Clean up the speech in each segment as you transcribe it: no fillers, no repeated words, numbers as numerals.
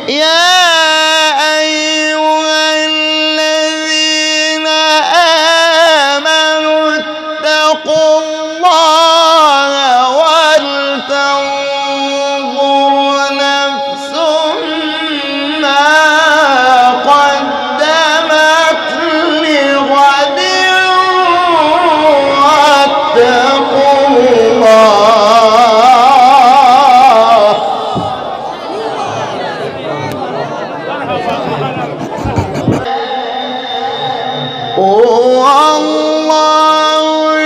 يا أيها الذين آمنوا اتقوا الله ولتنظر نفس ما قدمت لغد واتقوا الله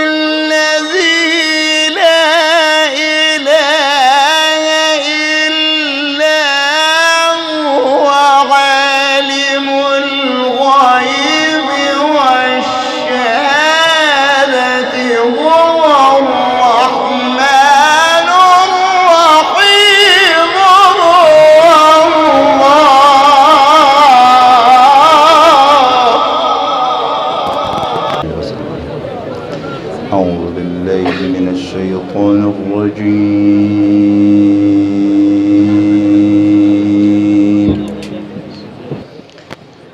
الذي لا إله إلا هو عالم الغيب والشهادة هو الرحمن الرحيم أعوذ بالله من الشيطان الرجيم.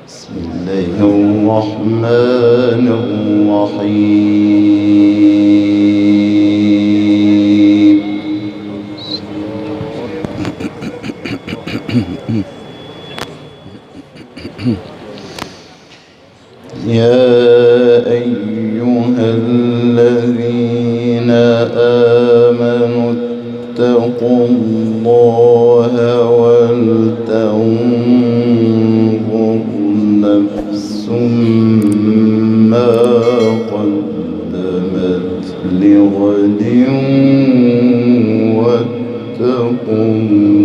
بسم الله الرحمن الرحيم. يا أيها الذين آمنوا اتقوا الله ولتنظر نفس ما قدمت لغد واتقوا الله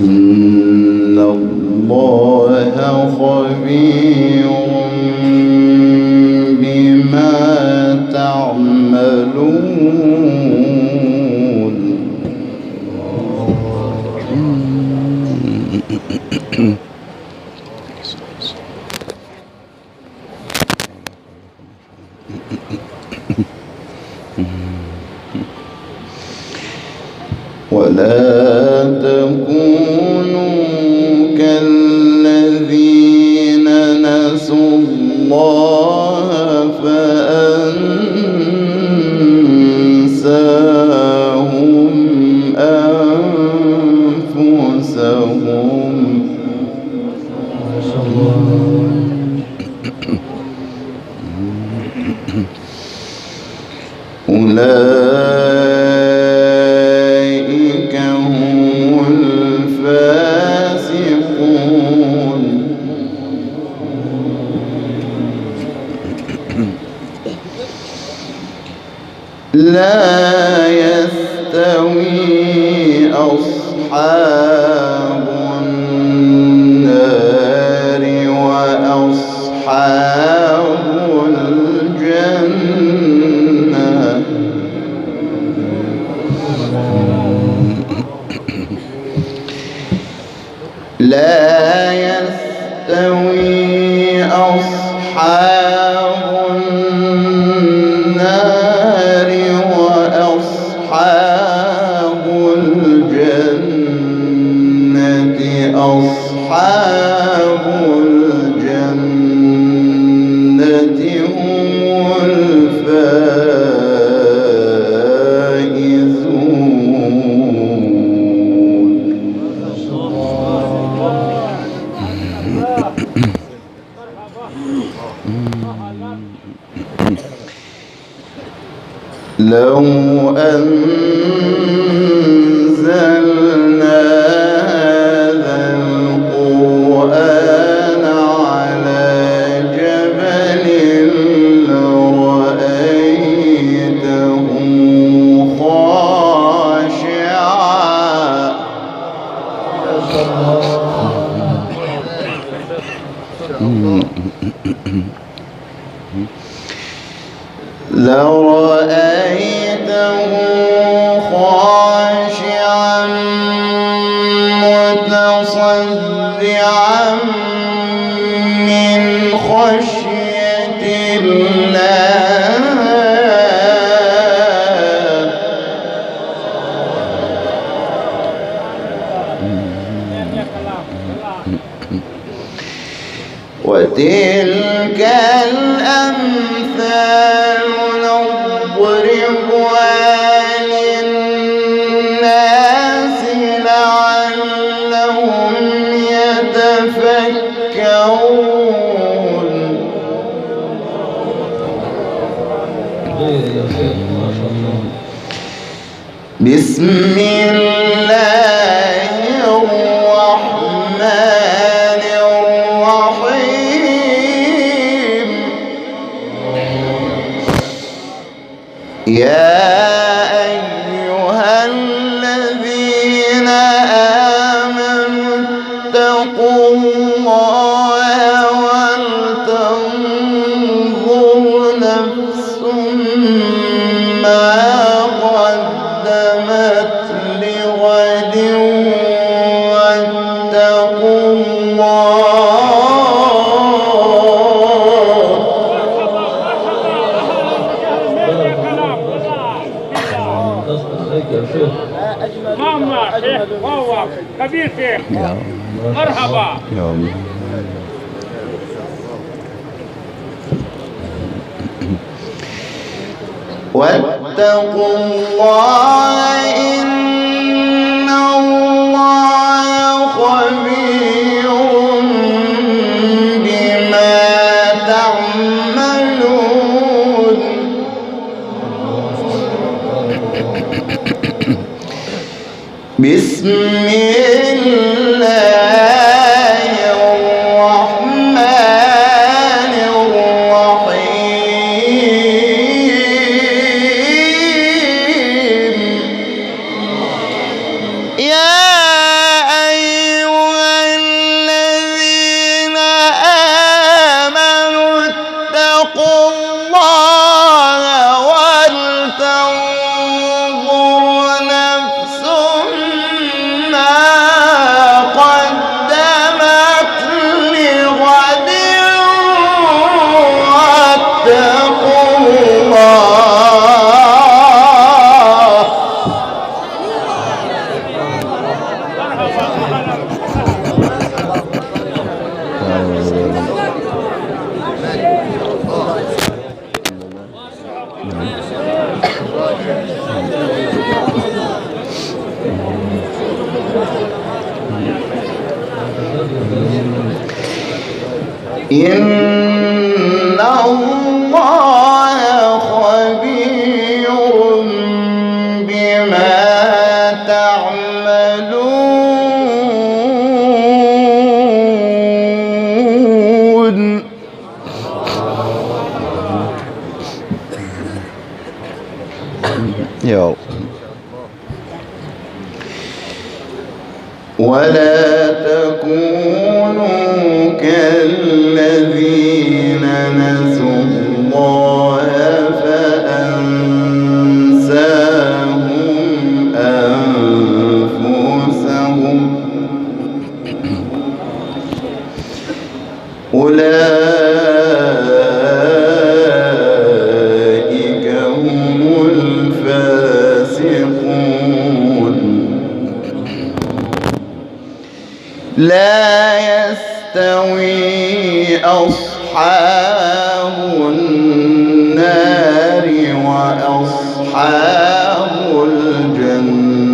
إن الله خبير بما تعملون. ولا تكونوا كالذين نسوا الله فأنساهم أنفسهم. أولئك هم الفاسقون. لا يستوي أصحاب النار وأصحاب الجنة. لا يستوي أصحاب النار وأصحاب الجنة أصحاب الجنة هم الفائزون. لو أنزلنا هذا القرآن على جبل لرأيته خاشعا لرأيته خاشعا وتلك الأمثال نضربها للناس لعلهم يتفكرون. بسم الله الرحمن الرحيم. يا أيها الذين آمنوا اتقوا الله ولتنظر نفس ما قدمت لغد واتقوا ماما شيخ واو كبير شيخ مرحبا. واتقوا الله إن الله خبير بما تعملون. بسم الله الرحمن الرحيم. يا أيها الذين آمنوا اتقوا الله ولتنظر نفس ما قدمت لغد واتقوا الله. إن الله خبير بما تعملون. ولا تكونوا كالذين نسوا الله فأنساهم أنفسهم. أولئك هم الفاسقون. لا يستوي أصحاب النار وأصحاب الجنة.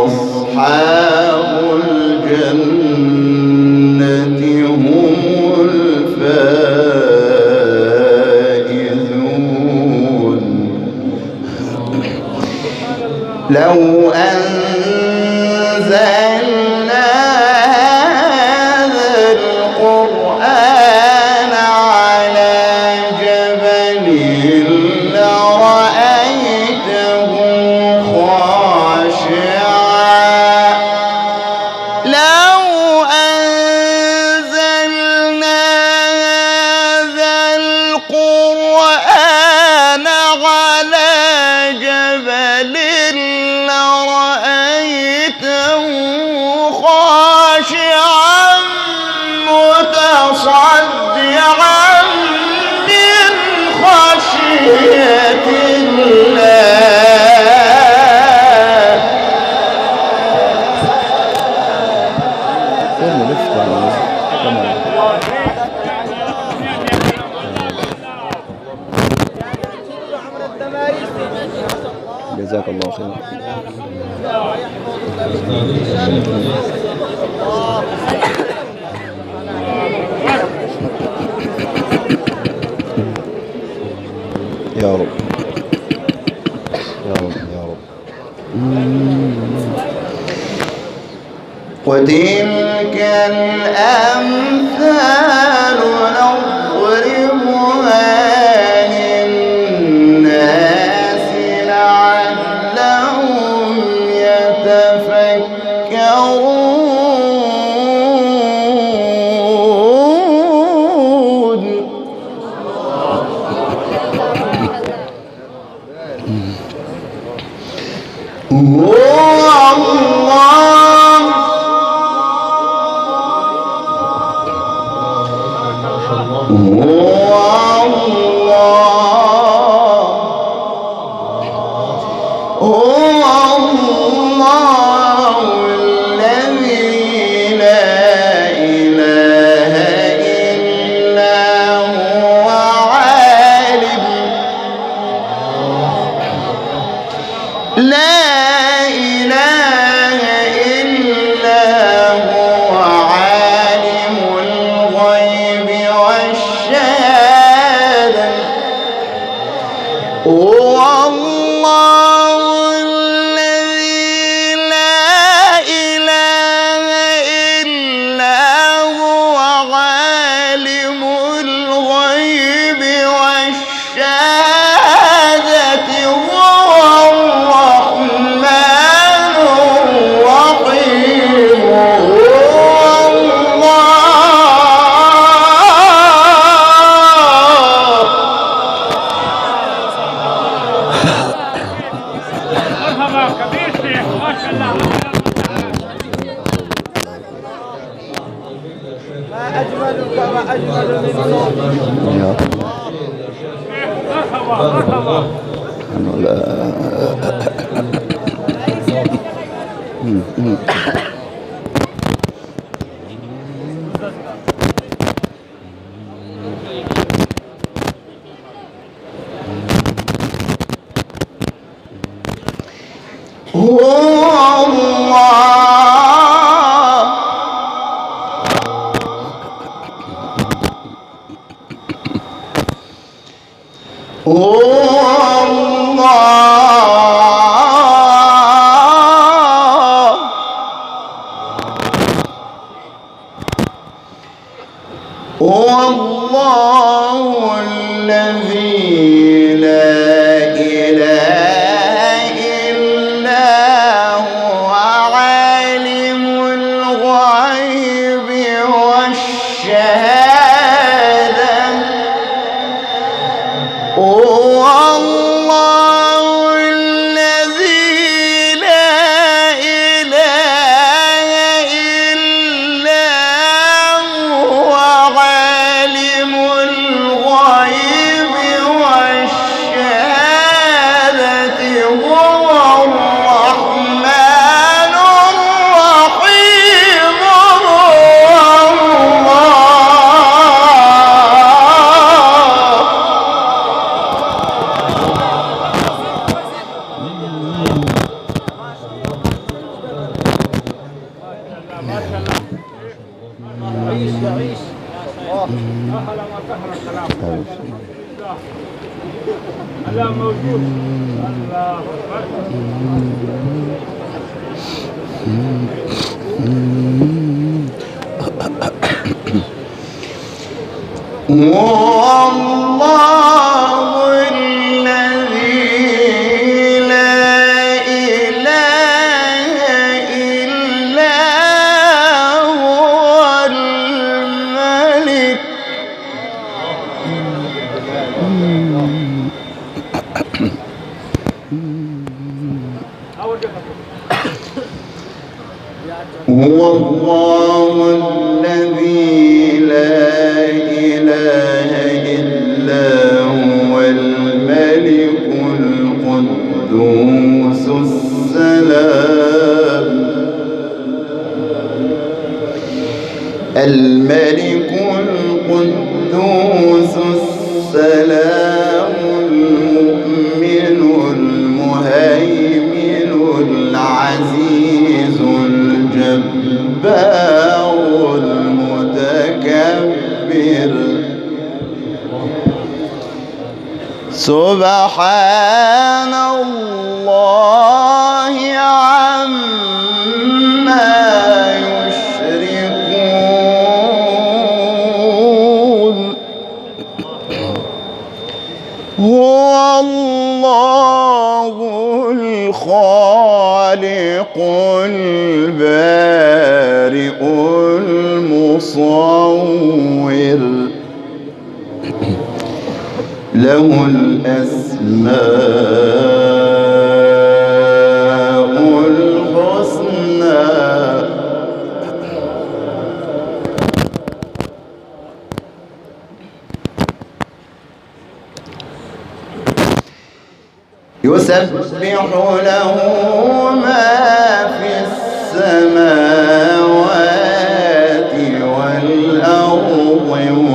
أصحاب الجنة هم الفائزون. لو أنزلنا هذا القرآن على جبل لرأيته خاشعا. لو أنزلنا هذا القرآن على جبل لرأيته يا رب يا رب يا رب. وتلك الأمثال نضربها للناس لعلهم يتفكرون. هو الله الذي لا إله إلا هو عالم لا إله إلا هو عالم الغيب والشهادة. هو الله الذي لا إله إلا هو عالم الغيب والشهادة. هو الرحمن الرحيم. مرحبا كبير شيخ ما شاء الله. ما أجملك وأجمل من صوتك. يا رب. مرحبا مرحبا. أنا لا هو الله هو الله هو الله الذي لا إله إلا هو عالم الغيب والشهادة. هو الله الذي لا إله إلا هو عالم الغيب والشهادة. هو الرحمن الرحيم. ما شاء الله. عيش عيش. أهلا وسهلا سلام. الله موجود. الله أكبر. هو الله الذي لا إله إلا هو الملك. هو الله الذي لا إله إلا هو الملك القدوس السلام. الملك القدوس السلام المؤمن المهيمن العزيز الجبار المتكبر سبحان الله عما يشركون هو الله الخالق البارئ المصور له الأسماء الحسنى يسبح له ما في السماوات والأرض وهو